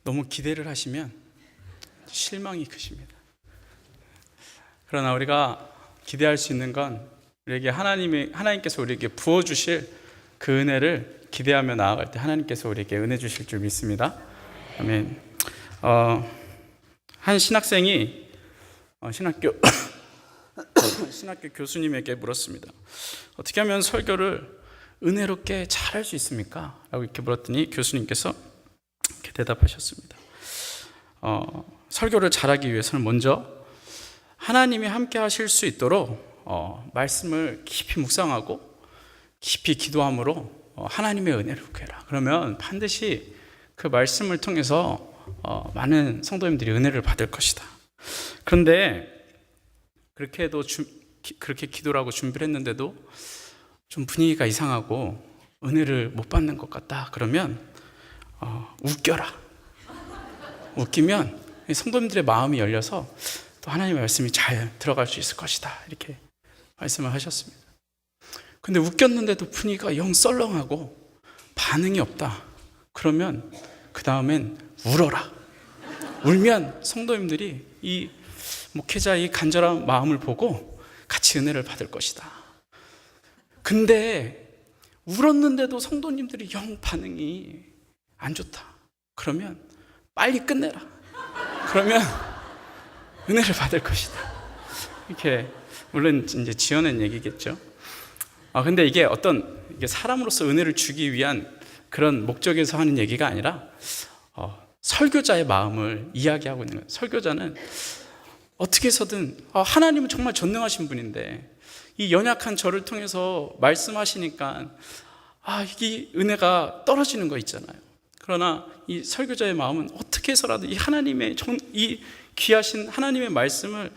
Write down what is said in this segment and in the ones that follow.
너무 기대를 하시면 실망이 크십니다. 그러나 우리가 기대할 수 있는 건 우리에게 하나님께서 우리에게 부어주실 그 은혜를 기대하며 나아갈 때 하나님께서 우리에게 은혜 주실 줄 믿습니다. 아멘. 한 신학생이 신학교 교수님에게 물었습니다. 어떻게 하면 설교를 은혜롭게 잘할 수 있습니까? 라고 이렇게 물었더니 교수님께서 이렇게 대답하셨습니다. 설교를 잘하기 위해서는 먼저 하나님이 함께 하실 수 있도록 말씀을 깊이 묵상하고 깊이 기도함으로 하나님의 은혜를 구해라. 그러면 반드시 그 말씀을 통해서 많은 성도님들이 은혜를 받을 것이다. 그런데 그렇게 기도를 하고 준비를 했는데도 좀 분위기가 이상하고 은혜를 못 받는 것 같다. 그러면 웃겨라. 웃기면 성도님들의 마음이 열려서 또 하나님의 말씀이 잘 들어갈 수 있을 것이다. 이렇게 말씀을 하셨습니다. 근데 웃겼는데도 분위기가 영 썰렁하고 반응이 없다. 그러면 그 다음엔 울어라. 울면 성도님들이 이 목회자의 간절한 마음을 보고 같이 은혜를 받을 것이다. 근데 울었는데도 성도님들이 영 반응이 안 좋다. 그러면 빨리 끝내라. 그러면 은혜를 받을 것이다. 이렇게 물론 이제 지어낸 얘기겠죠. 근데 이게 이게 사람으로서 은혜를 주기 위한 그런 목적에서 하는 얘기가 아니라 설교자의 마음을 이야기하고 있는 거예요. 설교자는 어떻게 해서든 하나님은 정말 전능하신 분인데 이 연약한 저를 통해서 말씀하시니까 이 은혜가 떨어지는 거 있잖아요. 그러나 이 설교자의 마음은 어떻게 해서라도 이 귀하신 하나님의 말씀을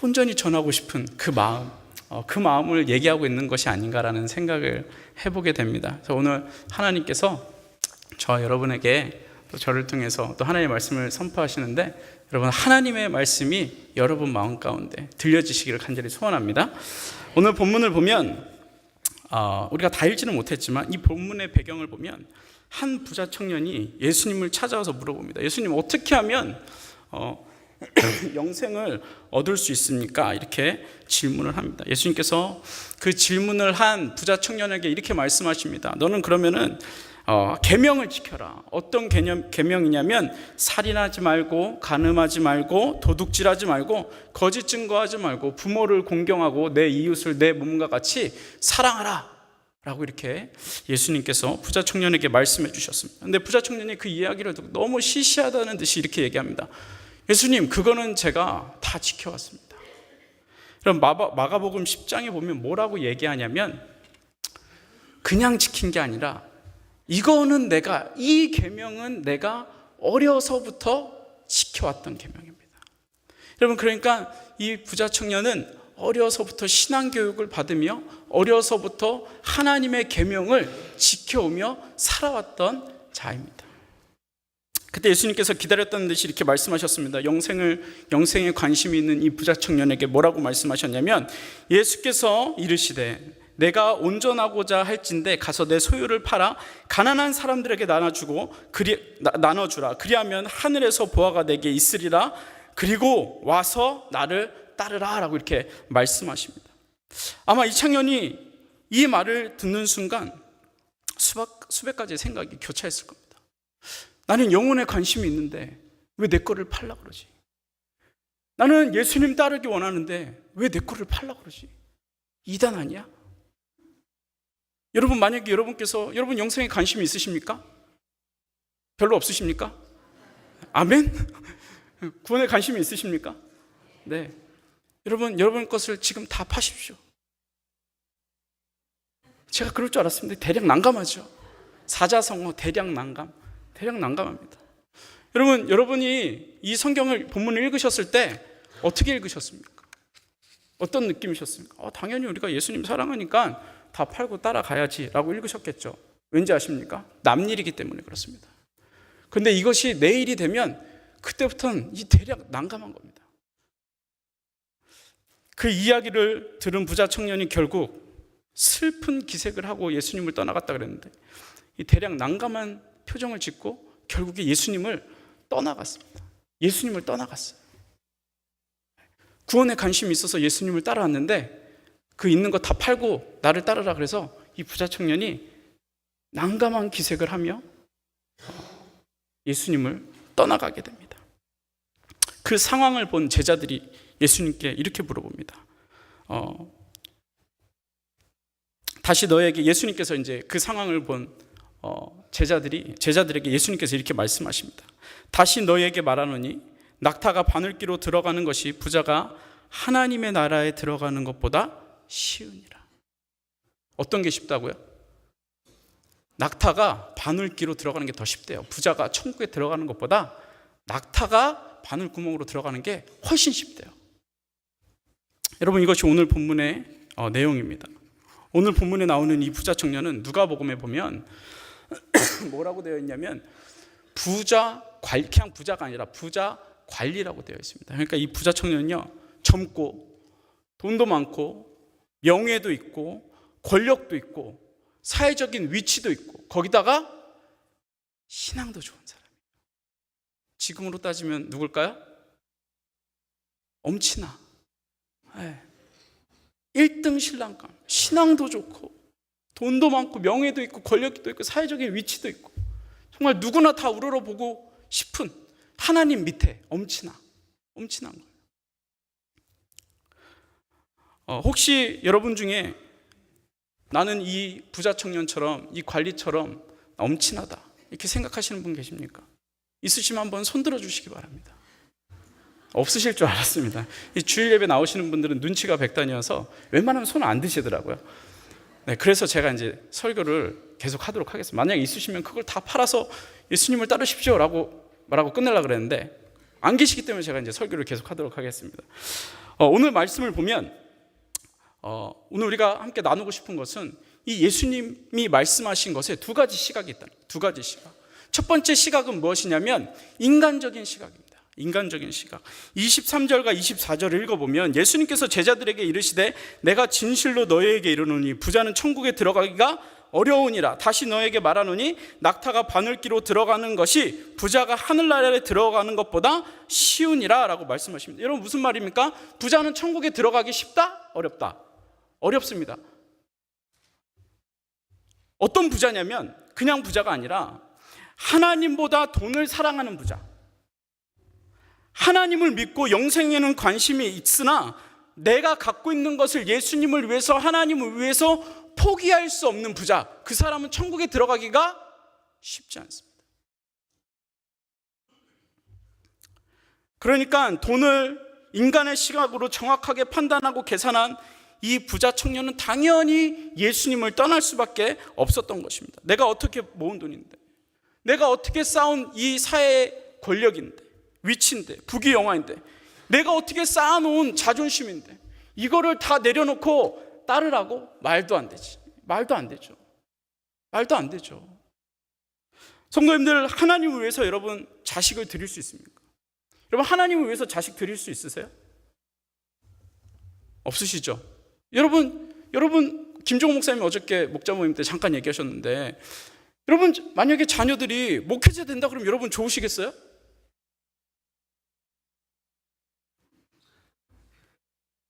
온전히 전하고 싶은 그 마음을 얘기하고 있는 것이 아닌가라는 생각을 해보게 됩니다. 그래서 오늘 하나님께서 저와 여러분에게 또 저를 통해서 또 하나님의 말씀을 선포하시는데 여러분 하나님의 말씀이 여러분 마음 가운데 들려지시기를 간절히 소원합니다. 오늘 본문을 보면 우리가 다 읽지는 못했지만 이 본문의 배경을 보면 한 부자 청년이 예수님을 찾아와서 물어봅니다. 예수님, 어떻게 하면 영생을 얻을 수 있습니까? 이렇게 질문을 합니다. 예수님께서 그 질문을 한 부자 청년에게 이렇게 말씀하십니다. 너는 그러면은 계명을 지켜라. 어떤 계명이냐면 살인하지 말고, 간음하지 말고, 도둑질하지 말고, 거짓 증거하지 말고, 부모를 공경하고 내 이웃을 내 몸과 같이 사랑하라 라고 이렇게 예수님께서 부자 청년에게 말씀해 주셨습니다. 근데 부자 청년이 그 이야기를 듣고 너무 시시하다는 듯이 이렇게 얘기합니다. 예수님, 그거는 제가 다 지켜왔습니다. 그럼 마가복음 10장에 보면 뭐라고 얘기하냐면 그냥 지킨 게 아니라 이 계명은 내가 어려서부터 지켜왔던 계명입니다. 여러분, 그러니까 이 부자 청년은 어려서부터 신앙교육을 받으며 어려서부터 하나님의 계명을 지켜오며 살아왔던 자입니다. 그때 예수님께서 기다렸다는 듯이 이렇게 말씀하셨습니다. 영생에 관심이 있는 이 부자 청년에게 뭐라고 말씀하셨냐면 예수께서 이르시되 내가 온전하고자 할진대 가서 내 소유를 팔아 가난한 사람들에게 나눠주라. 그리하면 하늘에서 보화가 내게 있으리라. 그리고 와서 나를 따르라 라고 이렇게 말씀하십니다. 아마 이 청년이 이 말을 듣는 순간 수백 가지의 생각이 교차했을 겁니다. 나는 영혼에 관심이 있는데 왜 내 거를 팔려고 그러지? 나는 예수님 따르기 원하는데 왜 내 거를 팔려고 그러지? 이단 아니야? 여러분, 만약에 여러분 영생에 관심이 있으십니까? 별로 없으십니까? 아멘? 구원에 관심이 있으십니까? 네. 여러분 것을 지금 다 파십시오. 제가 그럴 줄 알았습니다. 대략 난감하죠. 사자성어 대략 난감합니다. 여러분이 이 성경을 본문을 읽으셨을 때 어떻게 읽으셨습니까? 어떤 느낌이셨습니까? 당연히 우리가 예수님 사랑하니까 다 팔고 따라가야지 라고 읽으셨겠죠. 왠지 아십니까? 남 일이기 때문에 그렇습니다. 그런데 이것이 내일이 되면 그때부터는 이 대략 난감한 겁니다. 그 이야기를 들은 부자 청년이 결국 슬픈 기색을 하고 예수님을 떠나갔다 그랬는데 대략 난감한 표정을 짓고 결국에 예수님을 떠나갔습니다. 예수님을 떠나갔어요. 구원에 관심이 있어서 예수님을 따라왔는데 그 있는 거 다 팔고 나를 따르라 그래서 이 부자 청년이 난감한 기색을 하며 예수님을 떠나가게 됩니다. 그 상황을 본 제자들이 예수님께 이렇게 물어봅니다. 다시 너에게, 예수님께서 이제 그 상황을 본 제자들에게 예수님께서 이렇게 말씀하십니다. 다시 너에게 말하노니 낙타가 바늘기로 들어가는 것이 부자가 하나님의 나라에 들어가는 것보다 쉬우니라. 어떤 게 쉽다고요? 낙타가 바늘기로 들어가는 게 더 쉽대요. 부자가 천국에 들어가는 것보다 낙타가 바늘구멍으로 들어가는 게 훨씬 쉽대요. 여러분, 이것이 오늘 본문의 내용입니다. 오늘 본문에 나오는 이 부자 청년은 누가복음에 보면 뭐라고 되어 있냐면 그냥 부자가 아니라 부자 관리라고 되어 있습니다. 그러니까 이 부자 청년은요, 젊고 돈도 많고 명예도 있고 권력도 있고 사회적인 위치도 있고 거기다가 신앙도 좋은 사람이에요. 지금으로 따지면 누굴까요? 엄친아. 1등 신랑감. 신앙도 좋고 돈도 많고 명예도 있고 권력도 있고 사회적인 위치도 있고 정말 누구나 다 우러러보고 싶은 하나님 밑에 엄친한 거예요. 혹시 여러분 중에 나는 이 부자 청년처럼 이 관리처럼 엄친하다 이렇게 생각하시는 분 계십니까? 있으시면 한번 손들어 주시기 바랍니다. 없으실 줄 알았습니다. 이 주일 예배 나오시는 분들은 눈치가 백단이어서 웬만하면 손 안 드시더라고요. 네, 그래서 제가 이제 설교를 계속 하도록 하겠습니다. 만약에 있으시면 그걸 다 팔아서 예수님을 따르십시오라고 말하고 끝내려고 그랬는데 안 계시기 때문에 제가 이제 설교를 계속 하도록 하겠습니다. 오늘 말씀을 보면 오늘 우리가 함께 나누고 싶은 것은 이 예수님이 말씀하신 것에 두 가지 시각이 있다. 두 가지 시각. 첫 번째 시각은 무엇이냐면 인간적인 시각입니다. 인간적인 시각. 23절과 24절을 읽어보면 예수님께서 제자들에게 이르시되 내가 진실로 너희에게 이르노니 부자는 천국에 들어가기가 어려우니라. 다시 너에게 말하노니 낙타가 바늘기로 들어가는 것이 부자가 하늘나라에 들어가는 것보다 쉬우니라 라고 말씀하십니다. 여러분, 무슨 말입니까? 부자는 천국에 들어가기 쉽다? 어렵다? 어렵습니다. 어떤 부자냐면 그냥 부자가 아니라 하나님보다 돈을 사랑하는 부자, 하나님을 믿고 영생에는 관심이 있으나 내가 갖고 있는 것을 예수님을 위해서, 하나님을 위해서 포기할 수 없는 부자, 그 사람은 천국에 들어가기가 쉽지 않습니다. 그러니까 돈을 인간의 시각으로 정확하게 판단하고 계산한 이 부자 청년은 당연히 예수님을 떠날 수밖에 없었던 것입니다. 내가 어떻게 모은 돈인데, 내가 어떻게 쌓은 이 사회의 권력인데, 위치인데, 부귀영화인데, 내가 어떻게 쌓아놓은 자존심인데 이거를 다 내려놓고 따르라고? 말도 안 되지. 말도 안 되죠. 말도 안 되죠. 성도님들, 하나님을 위해서 여러분 자식을 드릴 수 있습니까? 여러분, 하나님을 위해서 자식 드릴 수 있으세요? 없으시죠? 여러분 김종호 목사님이 어저께 목자 모임 때 잠깐 얘기하셨는데, 여러분 만약에 자녀들이 목회자 된다 그러면 여러분 좋으시겠어요?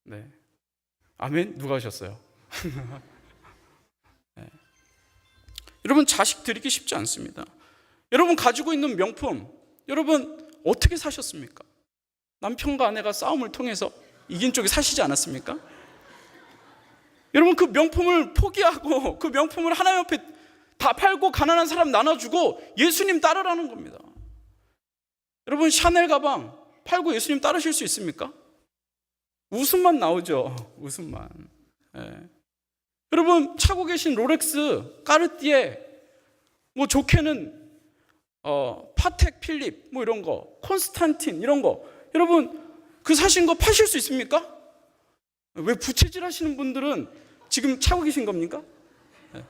네. 아멘? 누가 하셨어요? 네. 여러분, 자식 드리기 쉽지 않습니다. 여러분 가지고 있는 명품, 여러분 어떻게 사셨습니까? 남편과 아내가 싸움을 통해서 이긴 쪽이 사시지 않았습니까? 여러분, 그 명품을 포기하고 그 명품을 하나님 앞에 다 팔고 가난한 사람 나눠주고 예수님 따르라는 겁니다. 여러분, 샤넬 가방 팔고 예수님 따르실 수 있습니까? 웃음만 나오죠. 웃음만. 네. 여러분, 차고 계신 롤렉스, 까르띠에, 뭐 좋게는 파텍 필립, 뭐 이런 거, 콘스탄틴 이런 거, 여러분 그 사신 거 파실 수 있습니까? 왜 부채질 하시는 분들은 지금 차고 계신 겁니까? 네.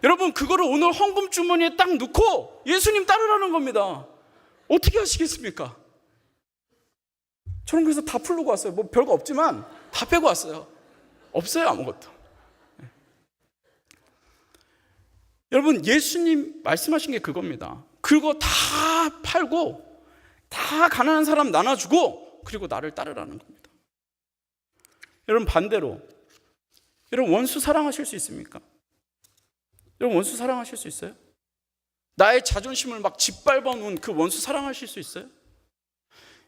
여러분, 그거를 오늘 헌금 주머니에 딱 넣고 예수님 따르라는 겁니다. 어떻게 하시겠습니까? 저는 그래서 다 풀고 왔어요. 뭐 별거 없지만 다 빼고 왔어요. 없어요, 아무것도. 네. 여러분, 예수님 말씀하신 게 그겁니다. 그거 다 팔고 다 가난한 사람 나눠주고 그리고 나를 따르라는 겁니다. 여러분, 반대로 여러분, 원수 사랑하실 수 있습니까? 여러분, 원수 사랑하실 수 있어요? 나의 자존심을 막 짓밟아 놓은 그 원수 사랑하실 수 있어요?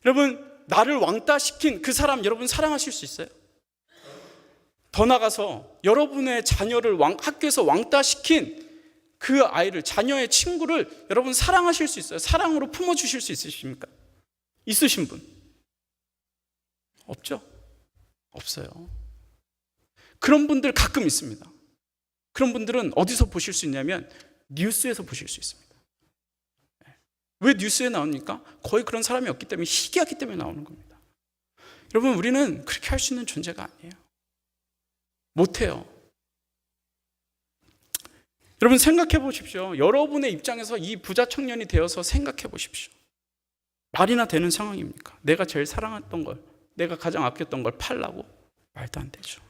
여러분, 나를 왕따시킨 그 사람 여러분 사랑하실 수 있어요? 더 나아가서 여러분의 자녀를 학교에서 왕따시킨 그 아이를, 자녀의 친구를 여러분 사랑하실 수 있어요? 사랑으로 품어주실 수 있으십니까? 있으신 분? 없죠? 없어요. 그런 분들 가끔 있습니다. 그런 분들은 어디서 보실 수 있냐면 뉴스에서 보실 수 있습니다. 왜 뉴스에 나옵니까? 거의 그런 사람이 없기 때문에, 희귀하기 때문에 나오는 겁니다. 여러분, 우리는 그렇게 할 수 있는 존재가 아니에요. 못해요. 여러분, 생각해 보십시오. 여러분의 입장에서 이 부자 청년이 되어서 생각해 보십시오. 말이나 되는 상황입니까? 내가 제일 사랑했던 걸, 내가 가장 아꼈던 걸 팔라고? 말도 안 되죠.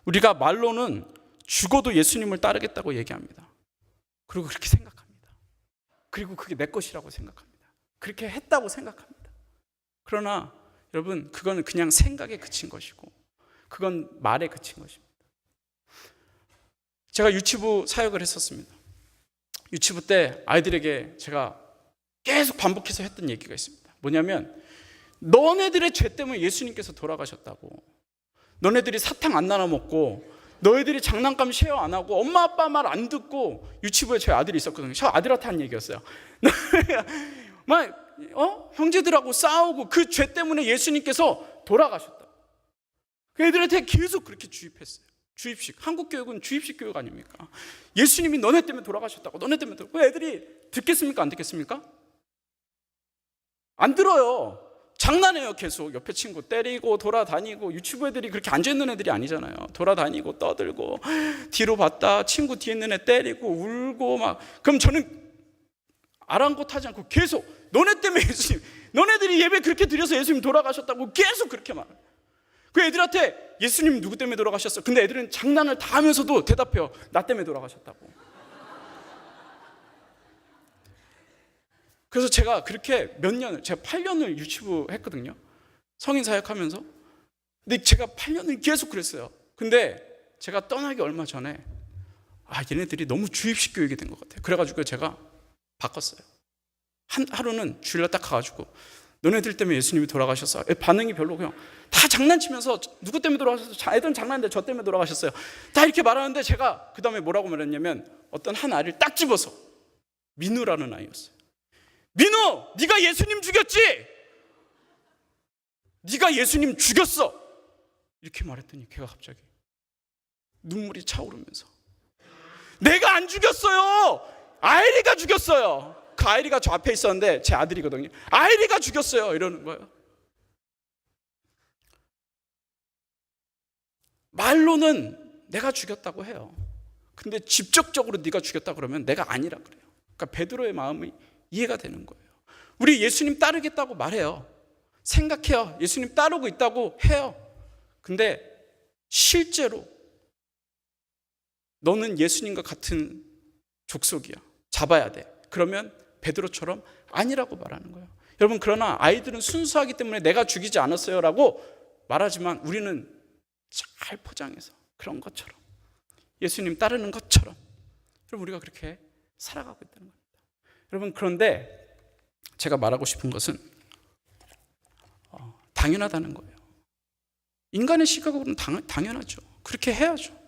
우리가 말로는 죽어도 예수님을 따르겠다고 얘기합니다. 그리고 그렇게 생각합니다. 그리고 그게 내 것이라고 생각합니다. 그렇게 했다고 생각합니다. 그러나 여러분, 그건 그냥 생각에 그친 것이고 그건 말에 그친 것입니다. 제가 유치부 사역을 했었습니다. 유치부 때 아이들에게 제가 계속 반복해서 했던 얘기가 있습니다. 뭐냐면, 너네들의 죄 때문에 예수님께서 돌아가셨다고. 너네들이 사탕 안 나눠 먹고, 너희들이 장난감 쉐어 안 하고, 엄마 아빠 말 안 듣고. 유치부에 저희 아들이 있었거든요. 저 아들한테 한 얘기였어요. 막 형제들하고 싸우고 그 죄 때문에 예수님께서 돌아가셨다. 그 애들한테 계속 그렇게 주입했어요. 주입식. 한국 교육은 주입식 교육 아닙니까? 예수님이 너네 때문에 돌아가셨다고. 너네 때문에 돌아가셨다고. 그 애들이 듣겠습니까? 안 듣겠습니까? 안 들어요. 장난해요. 계속 옆에 친구 때리고 돌아다니고. 유치부 애들이 그렇게 앉아있는 애들이 아니잖아요. 돌아다니고 떠들고 뒤로 봤다 친구 뒤에 있는 애 때리고 울고 막. 그럼 저는 아랑곳하지 않고 계속 너네 때문에 예수님, 너네들이 예배 그렇게 드려서 예수님 돌아가셨다고 계속 그렇게 말해요. 그 애들한테 예수님 누구 때문에 돌아가셨어요? 근데 애들은 장난을 다 하면서도 대답해요. 나 때문에 돌아가셨다고. 그래서 제가 그렇게 제가 8년을 유치부 했거든요. 성인 사역하면서. 근데 제가 8년을 계속 그랬어요. 근데 제가 떠나기 얼마 전에 얘네들이 너무 주입식 교육이 된 것 같아요. 그래가지고 제가 바꿨어요. 하루는 주일날 딱 가가지고, 너네들 때문에 예수님이 돌아가셨어. 반응이 별로, 그냥 다 장난치면서 누구 때문에 돌아가셨어요? 애들은 장난인데 저 때문에 돌아가셨어요. 다 이렇게 말하는데 제가 그 다음에 뭐라고 말했냐면, 어떤 한 아이를 딱 집어서, 민우라는 아이였어요. 민우, 네가 예수님 죽였지? 네가 예수님 죽였어. 이렇게 말했더니 걔가 갑자기 눈물이 차오르면서, 내가 안 죽였어요. 아이리가 죽였어요. 그 아이리가 저 앞에 있었는데 제 아들이거든요. 아이리가 죽였어요. 이러는 거예요. 말로는 내가 죽였다고 해요. 근데 직접적으로 네가 죽였다 그러면 내가 아니라 그래요. 그러니까 베드로의 마음이 이해가 되는 거예요. 우리 예수님 따르겠다고 말해요. 생각해요. 예수님 따르고 있다고 해요. 근데 실제로 너는 예수님과 같은 족속이야. 잡아야 돼. 그러면 베드로처럼 아니라고 말하는 거예요. 여러분, 그러나 아이들은 순수하기 때문에 내가 죽이지 않았어요 라고 말하지만, 우리는 잘 포장해서 그런 것처럼, 예수님 따르는 것처럼, 여러분, 우리가 그렇게 살아가고 있다는 겁니다. 여러분, 그런데 제가 말하고 싶은 것은 당연하다는 거예요. 인간의 시각으로는 당연하죠. 그렇게 해야죠.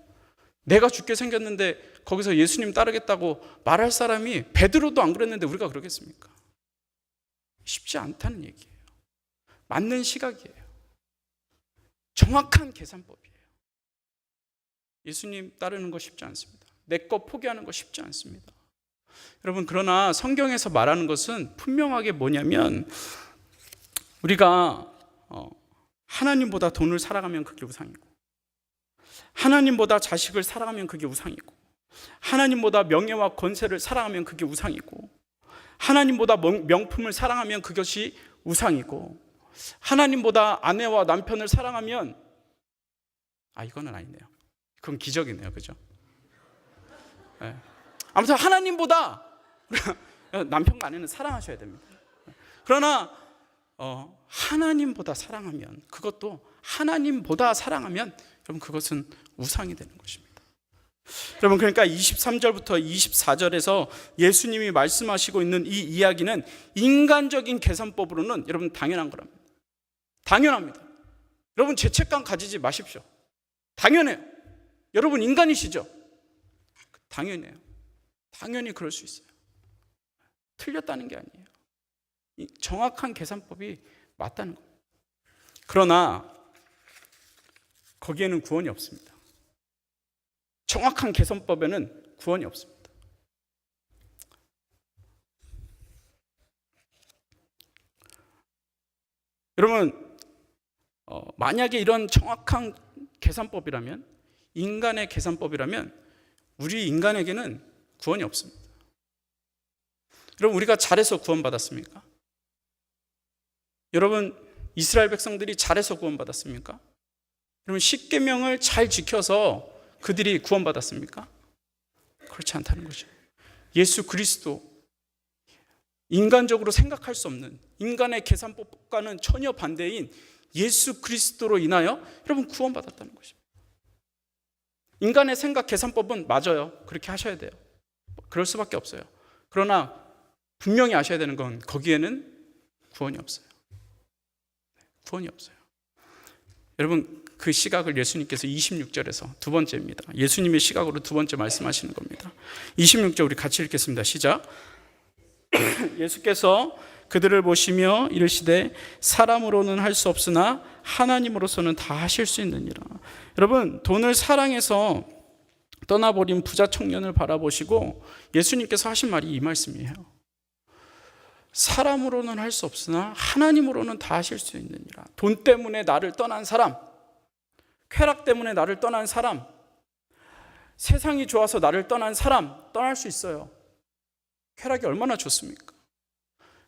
내가 죽게 생겼는데 거기서 예수님 따르겠다고 말할 사람이, 베드로도 안 그랬는데 우리가 그러겠습니까? 쉽지 않다는 얘기예요. 맞는 시각이에요. 정확한 계산법이에요. 예수님 따르는 거 쉽지 않습니다. 내 거 포기하는 거 쉽지 않습니다. 여러분, 그러나 성경에서 말하는 것은 분명하게 뭐냐면, 우리가 하나님보다 돈을 사랑하면 그게 우상이고, 하나님보다 자식을 사랑하면 그게 우상이고, 하나님보다 명예와 권세를 사랑하면 그게 우상이고, 하나님보다 명품을 사랑하면 그것이 우상이고, 하나님보다 아내와 남편을 사랑하면, 이거는 아니네요. 그건 기적이네요. 그죠? 예. 아무튼 하나님보다 남편과 아내는 사랑하셔야 됩니다. 그러나 하나님보다 사랑하면, 그것도 하나님보다 사랑하면 여러분 그것은 우상이 되는 것입니다. 여러분, 그러니까 23절부터 24절에서 예수님이 말씀하시고 있는 이 이야기는 인간적인 계산법으로는 여러분 당연한 거랍니다. 당연합니다. 여러분 죄책감 가지지 마십시오. 당연해요. 여러분 인간이시죠? 당연해요. 당연히 그럴 수 있어요. 틀렸다는 게 아니에요. 이 정확한 계산법이 맞다는 겁니다. 그러나 거기에는 구원이 없습니다. 정확한 계산법에는 구원이 없습니다. 여러분, 만약에 이런 정확한 계산법이라면, 인간의 계산법이라면 우리 인간에게는 구원이 없습니다. 여러분, 우리가 잘해서 구원받았습니까? 여러분, 이스라엘 백성들이 잘해서 구원받았습니까? 여러분, 십계명을 잘 지켜서 그들이 구원받았습니까? 그렇지 않다는 거죠. 예수 그리스도, 인간적으로 생각할 수 없는, 인간의 계산법과는 전혀 반대인 예수 그리스도로 인하여 여러분 구원받았다는 것입니다. 인간의 생각 계산법은 맞아요. 그렇게 하셔야 돼요. 그럴 수밖에 없어요. 그러나 분명히 아셔야 되는 건 거기에는 구원이 없어요. 구원이 없어요. 여러분, 그 시각을 예수님께서 26절에서 두 번째입니다. 예수님의 시각으로 두 번째 말씀하시는 겁니다. 26절 우리 같이 읽겠습니다. 시작. 예수께서 그들을 보시며 이르시되 사람으로는 할 수 없으나 하나님으로서는 다 하실 수 있느니라. 여러분, 돈을 사랑해서 떠나버린 부자 청년을 바라보시고 예수님께서 하신 말이 이 말씀이에요. 사람으로는 할 수 없으나 하나님으로는 다 하실 수 있느니라. 돈 때문에 나를 떠난 사람, 쾌락 때문에 나를 떠난 사람, 세상이 좋아서 나를 떠난 사람, 떠날 수 있어요. 쾌락이 얼마나 좋습니까?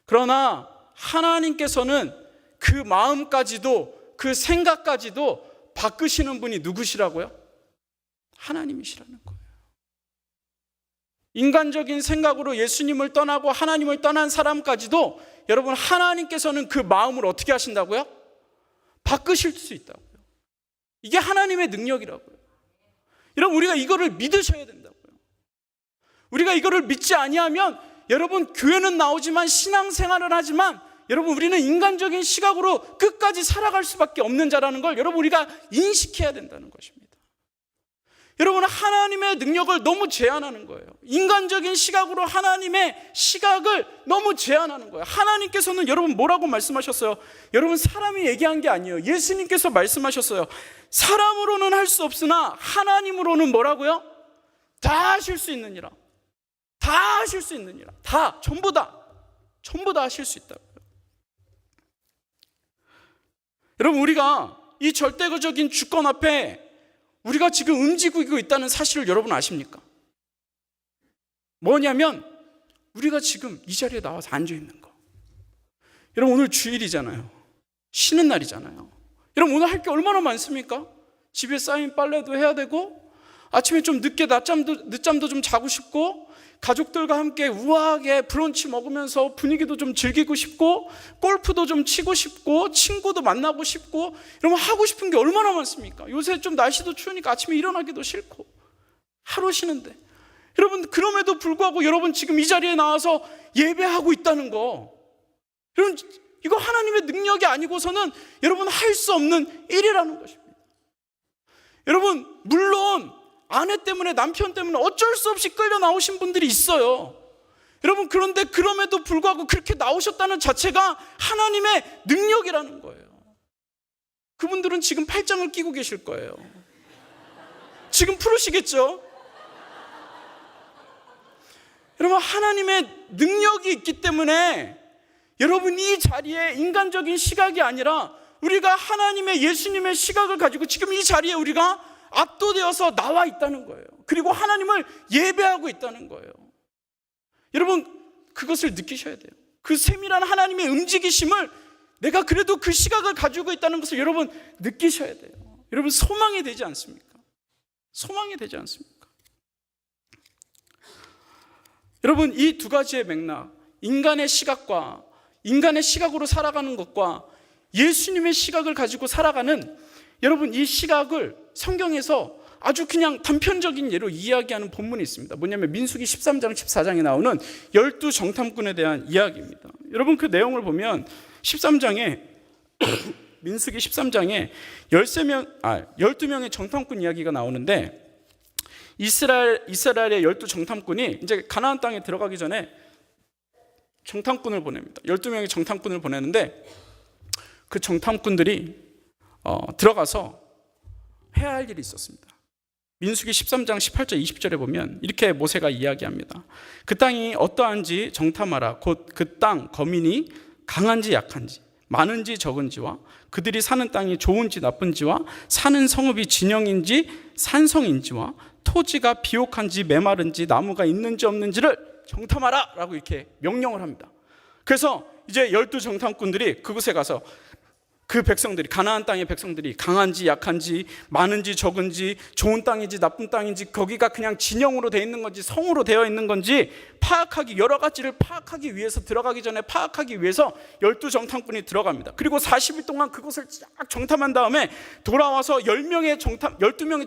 그러나 하나님께서는 그 마음까지도, 그 생각까지도 바꾸시는 분이 누구시라고요? 하나님이시라는 거예요. 인간적인 생각으로 예수님을 떠나고 하나님을 떠난 사람까지도 여러분, 하나님께서는 그 마음을 어떻게 하신다고요? 바꾸실 수 있다고요. 이게 하나님의 능력이라고요. 여러분, 우리가 이거를 믿으셔야 된다고요. 우리가 이거를 믿지 아니하면 여러분, 교회는 나오지만 신앙생활을 하지만 여러분, 우리는 인간적인 시각으로 끝까지 살아갈 수밖에 없는 자라는 걸 여러분, 우리가 인식해야 된다는 것입니다. 여러분, 하나님의 능력을 너무 제한하는 거예요. 인간적인 시각으로 하나님의 시각을 너무 제한하는 거예요. 하나님께서는 여러분 뭐라고 말씀하셨어요? 여러분, 사람이 얘기한 게 아니에요. 예수님께서 말씀하셨어요. 사람으로는 할 수 없으나 하나님으로는 뭐라고요? 다 하실 수 있느니라. 다 하실 수 있느니라. 다, 전부 다 하실 수 있다고요. 여러분, 우리가 이 절대적인 주권 앞에 우리가 지금 움직이고 있다는 사실을 여러분 아십니까? 뭐냐면 우리가 지금 이 자리에 나와서 앉아 있는 거. 여러분, 오늘 주일이잖아요. 쉬는 날이잖아요. 여러분, 오늘 할 게 얼마나 많습니까? 집에 쌓인 빨래도 해야 되고, 아침에 좀 늦게 늦잠도 좀 자고 싶고, 가족들과 함께 우아하게 브런치 먹으면서 분위기도 좀 즐기고 싶고, 골프도 좀 치고 싶고, 친구도 만나고 싶고, 여러분 하고 싶은 게 얼마나 많습니까? 요새 좀 날씨도 추우니까 아침에 일어나기도 싫고 하루 쉬는데, 여러분 그럼에도 불구하고 여러분 지금 이 자리에 나와서 예배하고 있다는 거, 여러분 이거 하나님의 능력이 아니고서는 여러분 할 수 없는 일이라는 것입니다. 여러분, 물론 아내 때문에, 남편 때문에 어쩔 수 없이 끌려 나오신 분들이 있어요. 여러분, 그런데 그럼에도 불구하고 그렇게 나오셨다는 자체가 하나님의 능력이라는 거예요. 그분들은 지금 팔짱을 끼고 계실 거예요. 지금 풀으시겠죠? 여러분, 하나님의 능력이 있기 때문에 여러분 이 자리에 인간적인 시각이 아니라 우리가 하나님의, 예수님의 시각을 가지고 지금 이 자리에 우리가 압도되어서 나와 있다는 거예요. 그리고 하나님을 예배하고 있다는 거예요. 여러분, 그것을 느끼셔야 돼요. 그 세밀한 하나님의 움직이심을 내가 그래도 그 시각을 가지고 있다는 것을 여러분 느끼셔야 돼요. 여러분, 소망이 되지 않습니까? 소망이 되지 않습니까? 여러분, 이 두 가지의 맥락, 인간의 시각으로 살아가는 것과 예수님의 시각을 가지고 살아가는, 여러분, 이 시각을 성경에서 아주 그냥 단편적인 예로 이야기하는 본문이 있습니다. 뭐냐면 민수기 13장 14장에 나오는 12정탐꾼에 대한 이야기입니다. 여러분, 그 내용을 보면 13장에 민수기 13장에 12명의 정탐꾼 이야기가 나오는데, 이스라엘의 12정탐꾼이 이제 가나안 땅에 들어가기 전에 정탐꾼을 보냅니다. 12명의 정탐꾼을 보내는데, 그 정탐꾼들이 들어가서 해야 할 일이 있었습니다. 민수기 13장 18절 20절에 보면 이렇게 모세가 이야기합니다. 그 땅이 어떠한지 정탐하라. 곧 그 땅 거민이 강한지 약한지, 많은지 적은지와 그들이 사는 땅이 좋은지 나쁜지와 사는 성읍이 진영인지 산성인지와 토지가 비옥한지 메마른지 나무가 있는지 없는지를 정탐하라 라고 이렇게 명령을 합니다. 그래서 이제 12정탐꾼들이 그곳에 가서 그 백성들이, 가나안 땅의 백성들이 강한지 약한지, 많은지 적은지, 좋은 땅인지 나쁜 땅인지, 거기가 그냥 진영으로 되어 있는 건지 성으로 되어 있는 건지 여러 가지를 파악하기 위해서, 들어가기 전에 파악하기 위해서 12정탐꾼이 들어갑니다. 그리고 40일 동안 그곳을 쫙 정탐한 다음에 돌아와서 12명의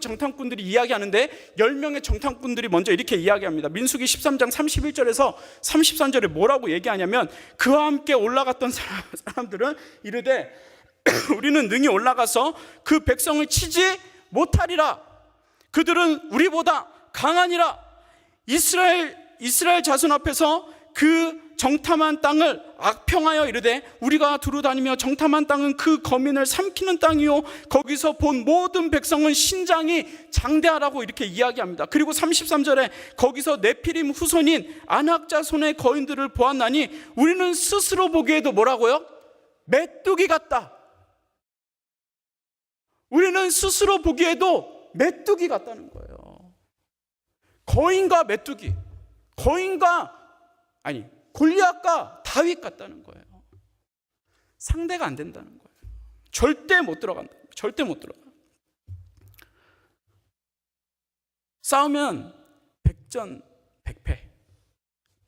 정탐꾼들이 이야기하는데, 10명의 정탐꾼들이 먼저 이렇게 이야기합니다. 민수기 13장 31절에서 33절에 뭐라고 얘기하냐면, 그와 함께 올라갔던 사람들은 이르되 우리는 능히 올라가서 그 백성을 치지 못하리라. 그들은 우리보다 강하니라. 이스라엘 자손 앞에서 그 정탐한 땅을 악평하여 이르되, 우리가 두루 다니며 정탐한 땅은 그 거민을 삼키는 땅이요 거기서 본 모든 백성은 신장이 장대하라고 이렇게 이야기합니다. 그리고 33절에 거기서 네피림 후손인 아낙 자손의 거인들을 보았나니 우리는 스스로 보기에도 뭐라고요? 메뚜기 같다. 우리는 스스로 보기에도 메뚜기 같다는 거예요. 거인과 메뚜기, 골리앗과 다윗 같다는 거예요. 상대가 안 된다는 거예요. 절대 못 들어간다. 절대 못 들어가. 싸우면 백전백패,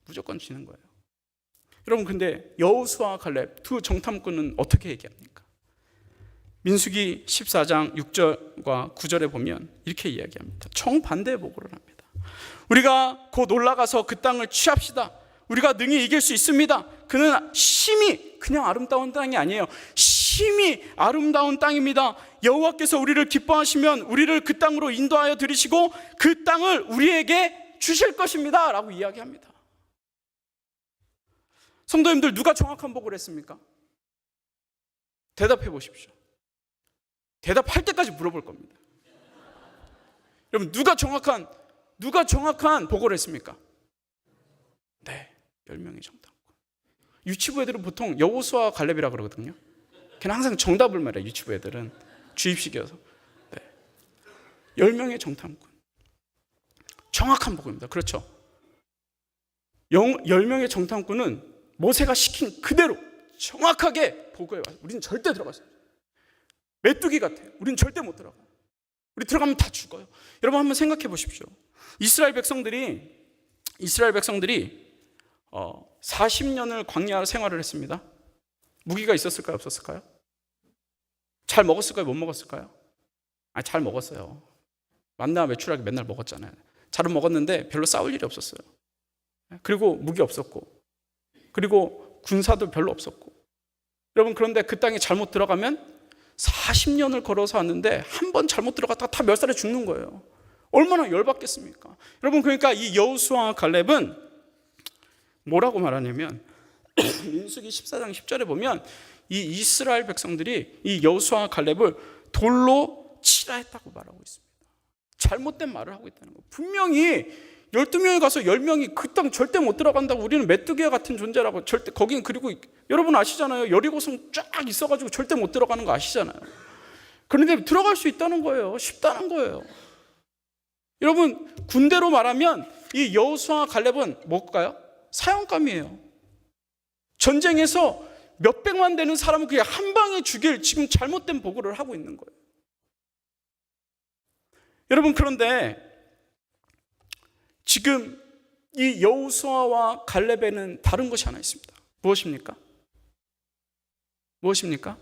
무조건 지는 거예요. 여러분, 근데 여호수아와 갈렙 두 정탐꾼은 어떻게 얘기합니까? 민수기 14장 6절과 9절에 보면 이렇게 이야기합니다. 정반대의 보고를 합니다. 우리가 곧 올라가서 그 땅을 취합시다. 우리가 능히 이길 수 있습니다. 그는 심히, 그냥 아름다운 땅이 아니에요. 심히 아름다운 땅입니다. 여호와께서 우리를 기뻐하시면 우리를 그 땅으로 인도하여 들이시고 그 땅을 우리에게 주실 것입니다 라고 이야기합니다. 성도님들, 누가 정확한 보고를 했습니까? 대답해 보십시오. 대답할 때까지 물어볼 겁니다. 여러분, 누가 정확한 보고를 했습니까? 네, 10명의 정탐꾼. 유치부 애들은 보통 여호수아 갈렙이라 그러거든요. 걔는 항상 정답을 말해요. 유치부 애들은 주입식이어서. 네, 10명의 정탐꾼, 정확한 보고입니다. 그렇죠? 10명의 정탐꾼은 모세가 시킨 그대로 정확하게 보고해 와요. 우리는 절대 들어가서 메뚜기 같아요. 우리는 절대 못 들어가. 우리 들어가면 다 죽어요. 여러분, 한번 생각해 보십시오. 이스라엘 백성들이 40년을 광야 생활을 했습니다. 무기가 있었을까요? 없었을까요? 잘 먹었을까요? 못 먹었을까요? 잘 먹었어요. 만나 외출하기 맨날 먹었잖아요. 잘은 먹었는데 별로 싸울 일이 없었어요. 그리고 무기 없었고, 그리고 군사도 별로 없었고. 여러분, 그런데 그 땅에 잘못 들어가면 40년을 걸어서 왔는데 한 번 잘못 들어갔다가 다 몇 살에 죽는 거예요. 얼마나 열받겠습니까? 여러분, 그러니까 이 여호수아와 갈렙은 뭐라고 말하냐면 민수기 14장 10절에 보면 이 이스라엘 백성들이 이 여호수아와 갈렙을 돌로 치라 했다고 말하고 있습니다. 잘못된 말을 하고 있다는 거예요. 분명히 12명이 가서 10명이 그 땅 절대 못 들어간다고, 우리는 메뚜기와 같은 존재라고, 절대 거긴, 그리고 여러분 아시잖아요. 여리고성 쫙 있어가지고 절대 못 들어가는 거 아시잖아요. 그런데 들어갈 수 있다는 거예요. 쉽다는 거예요. 여러분, 군대로 말하면 이 여호수아와 갈렙은 뭘까요? 사형감이에요. 전쟁에서 몇백만 되는 사람을 그냥 한 방에 죽일 지금 잘못된 보고를 하고 있는 거예요. 여러분, 그런데 지금 이 여호수아와 갈렙에는 다른 것이 하나 있습니다. 무엇입니까? 무엇입니까?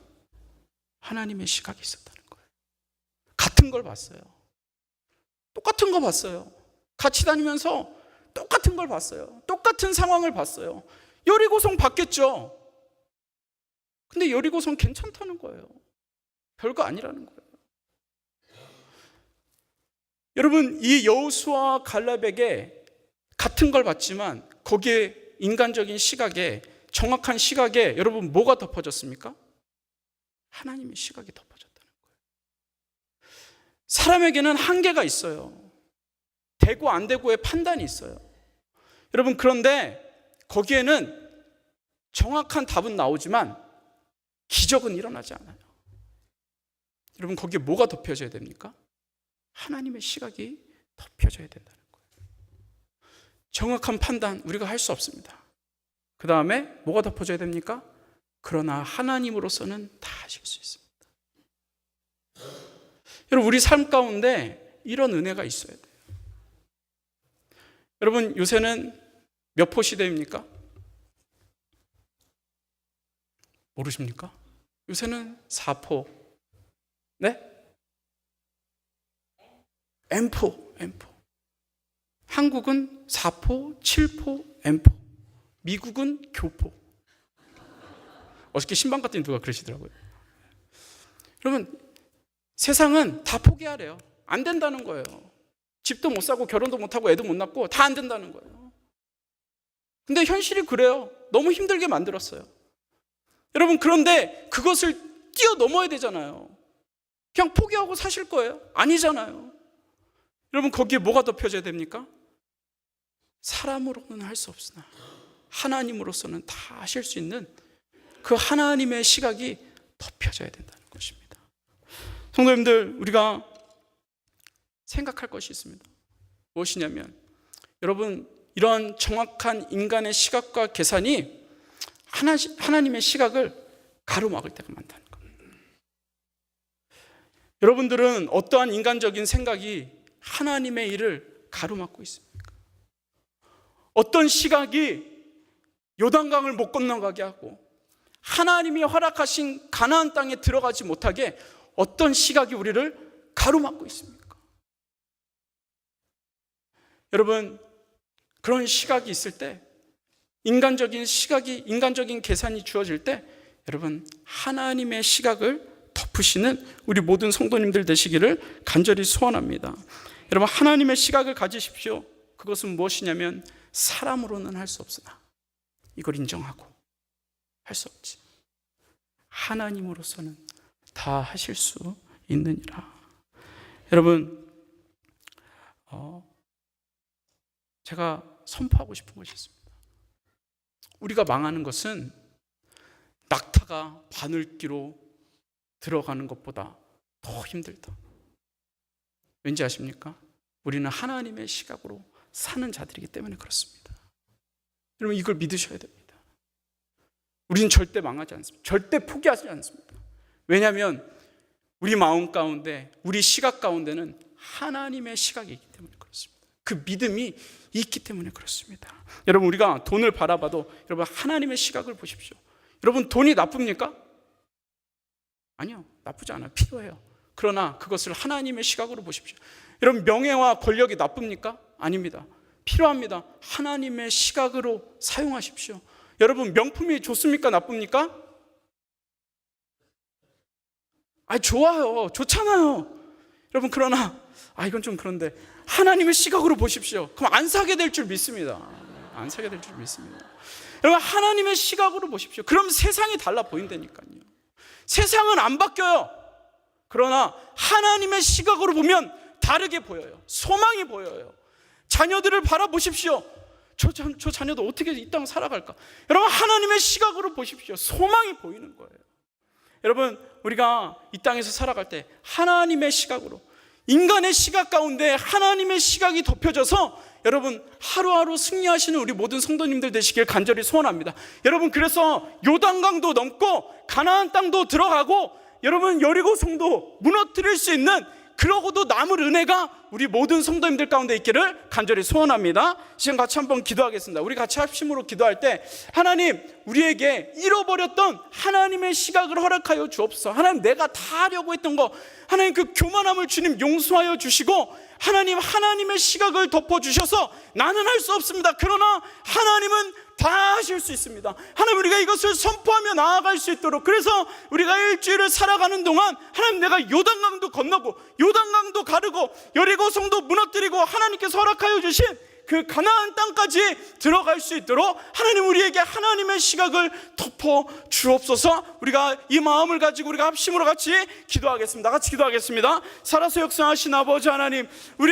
하나님의 시각이 있었다는 거예요. 같은 걸 봤어요. 똑같은 거 봤어요. 같이 다니면서 똑같은 걸 봤어요. 똑같은 상황을 봤어요. 여리고성 봤겠죠. 근데 여리고성 괜찮다는 거예요. 별거 아니라는 거예요. 여러분, 이 여호수아와 갈렙에게 같은 걸 봤지만 거기에 인간적인 시각에, 정확한 시각에 여러분 뭐가 덮어졌습니까? 하나님의 시각이 덮어졌다는 거예요. 사람에게는 한계가 있어요. 되고 안 되고의 판단이 있어요. 여러분, 그런데 거기에는 정확한 답은 나오지만 기적은 일어나지 않아요. 여러분, 거기에 뭐가 덮여져야 됩니까? 하나님의 시각이 덮여져야 된다는 거예요. 정확한 판단 우리가 할 수 없습니다. 그 다음에 뭐가 덮어져야 됩니까? 그러나 하나님으로서는 다 하실 수 있습니다. 여러분, 우리 삶 가운데 이런 은혜가 있어야 돼요. 여러분, 요새는 몇 포 시대입니까? 모르십니까? 요새는 4포. 네? M포. 한국은 4포, 7포, M포. 미국은 교포. 어저께 신방 갔더니 누가 그러시더라고요. 여러분, 세상은 다 포기하래요. 안 된다는 거예요. 집도 못 사고 결혼도 못 하고 애도 못 낳고 다 안 된다는 거예요. 근데 현실이 그래요. 너무 힘들게 만들었어요. 여러분, 그런데 그것을 뛰어넘어야 되잖아요. 그냥 포기하고 사실 거예요? 아니잖아요. 여러분, 거기에 뭐가 덮여져야 됩니까? 사람으로는 할 수 없으나 하나님으로서는 다 하실 수 있는 그 하나님의 시각이 덮여져야 된다는 것입니다. 성도님들, 우리가 생각할 것이 있습니다. 무엇이냐면, 여러분, 이런 정확한 인간의 시각과 계산이 하나님의 시각을 가로막을 때가 많다는 겁니다. 여러분들은 어떠한 인간적인 생각이 하나님의 일을 가로막고 있습니까? 어떤 시각이 요단강을 못 건너가게 하고 하나님이 허락하신 가나안 땅에 들어가지 못하게 어떤 시각이 우리를 가로막고 있습니까? 여러분, 그런 시각이 있을 때, 인간적인 시각이, 인간적인 계산이 주어질 때, 여러분, 하나님의 시각을 덮으시는 우리 모든 성도님들 되시기를 간절히 소원합니다. 여러분, 하나님의 시각을 가지십시오. 그것은 무엇이냐면, 사람으로는 할 수 없으나 이걸 인정하고 할 수 없지, 하나님으로서는 다 하실 수 있느니라. 여러분, 제가 선포하고 싶은 것이 있습니다. 우리가 망하는 것은 낙타가 바늘기로 들어가는 것보다 더 힘들다. 왠지 아십니까? 우리는 하나님의 시각으로 사는 자들이기 때문에 그렇습니다. 여러분, 이걸 믿으셔야 됩니다. 우리는 절대 망하지 않습니다. 절대 포기하지 않습니다. 왜냐하면 우리 마음 가운데, 우리 시각 가운데는 하나님의 시각이 있기 때문에 그렇습니다. 그 믿음이 있기 때문에 그렇습니다. 여러분, 우리가 돈을 바라봐도 여러분, 하나님의 시각을 보십시오. 여러분, 돈이 나쁩니까? 아니요, 나쁘지 않아요. 필요해요. 그러나 그것을 하나님의 시각으로 보십시오. 여러분, 명예와 권력이 나쁩니까? 아닙니다. 필요합니다. 하나님의 시각으로 사용하십시오. 여러분, 명품이 좋습니까? 나쁩니까? 좋아요. 좋잖아요. 여러분, 그러나 이건 좀 그런데 하나님의 시각으로 보십시오. 그럼 안 사게 될 줄 믿습니다. 안 사게 될 줄 믿습니다. 여러분, 하나님의 시각으로 보십시오. 그럼 세상이 달라 보인다니까요. 세상은 안 바뀌어요. 그러나 하나님의 시각으로 보면 다르게 보여요. 소망이 보여요. 자녀들을 바라보십시오. 저 자녀도 어떻게 이 땅 살아갈까? 여러분, 하나님의 시각으로 보십시오. 소망이 보이는 거예요. 여러분, 우리가 이 땅에서 살아갈 때 하나님의 시각으로, 인간의 시각 가운데 하나님의 시각이 덮여져서 여러분, 하루하루 승리하시는 우리 모든 성도님들 되시길 간절히 소원합니다. 여러분, 그래서 요단강도 넘고 가나안 땅도 들어가고 여러분, 여리고성도 무너뜨릴 수 있는 그러고도 남을 은혜가 우리 모든 성도님들 가운데 있기를 간절히 소원합니다. 지금 같이 한번 기도하겠습니다. 우리 같이 합심으로 기도할 때 하나님, 우리에게 잃어버렸던 하나님의 시각을 허락하여 주옵소서. 하나님, 내가 다 하려고 했던 거, 하나님 그 교만함을 주님 용서하여 주시고, 하나님, 하나님의 시각을 덮어주셔서 나는 할 수 없습니다. 그러나 하나님은 다 하실 수 있습니다. 하나님, 우리가 이것을 선포하며 나아갈 수 있도록, 그래서 우리가 일주일을 살아가는 동안 하나님, 내가 요단강도 건너고 요단강도 가르고 여리고성도 무너뜨리고 하나님께서 허락하여 주신 그 가나안 땅까지 들어갈 수 있도록 하나님, 우리에게 하나님의 시각을 덮어 주옵소서. 우리가 이 마음을 가지고 우리가 합심으로 같이 기도하겠습니다. 같이 기도하겠습니다. 살아서 역사하신 아버지 하나님, 우리